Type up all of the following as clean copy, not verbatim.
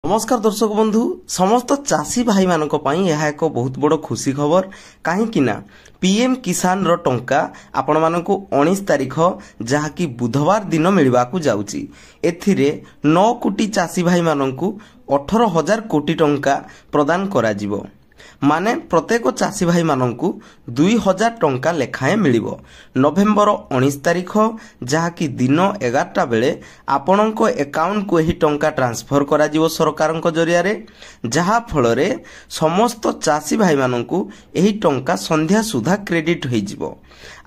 नमस्कार दर्शक बंधु समस्त चाषी भाई मान एक बहुत बड़ खुशी खबर कहीं पीएम किसान रो टंका आपण मानक 19 तारीख जहाँकि बुधवार दिन मिलवा जाउची। एथिरे 9 कोटी चाषी भाई मानक 18,000 कोटी टंका प्रदान करा जिवो। माने प्रत्येक चाषी भाई मानकु 2,000 टंका लेखाएं मिलिबो। नवेम्बर 19 तारीख जहाँकि दिन 11टा बेले आपणक अकाउंट को यही टंका ट्रांसफर करा जिवो सरकारक जरिया रे, जहा फलरे समस्त चाषी भाई मानकु यही टंका संध्या सुधा क्रेडिट होई जिवो।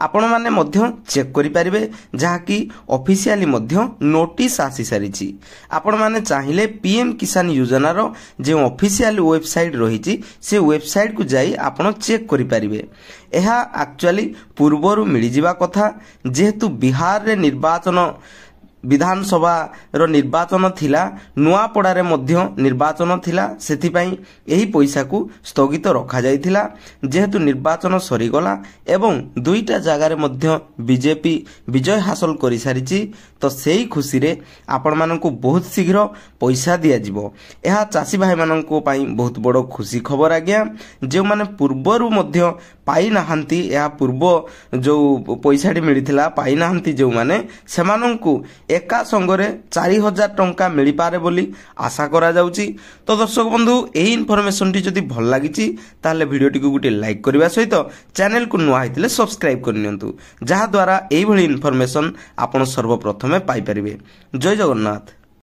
आपण माने मध्य चेक करि परिबे जहाँकि ऑफिशियली मध्य नोटिस आसी सारिछि। आपण माने चाहिले पीएम किसान योजना रो जे ऑफिशियल वेबसाइट रहिछि से वेबसाइट को जाई आपण चेक करि परिबे। एहा एक्चुअली पूर्वरु मिली जिबा कथा, जेहेतु बिहार रे निर्वाचन विधानसभा रो निर्वाचन थिला, नुआपड़ारे मध्य निर्वाचन थिला, सेथिपाई एही पैसा को स्थगित रखा जाइथिला। जेहेतु निर्वाचन सरीगला एवं दुईटा जगार मध्य बीजेपी विजय हासिल करि सारिछि, तो सेही खुशी रे आपण मानकु बहुत शीघ्र पैसा दिया जिवो। एहा चाषी भाई मानकु पई बहुत बड़ खुशी खबर आज्ञा। जे माने पूर्वरु मध्य पाई नाहंती, एहा पूर्व जो पैसाटी मिलिथिला पाई नाहंती जो माने सेमानंकु एका संगरे 4,000 टंका मिली पारे बोली आशा करा जाउची। तो दर्शक बंधु एही इनफॉरमेशन टी जदि भल लागिची ताले वीडियो टी को गुटे लाइक करबा सहित चैनल को नुआ हितले सब्सक्राइब करनियंतु, जहा द्वारा एही भली इनफॉरमेशन आपण सर्वप्रथमे पाई परिबे। जय जगन्नाथ।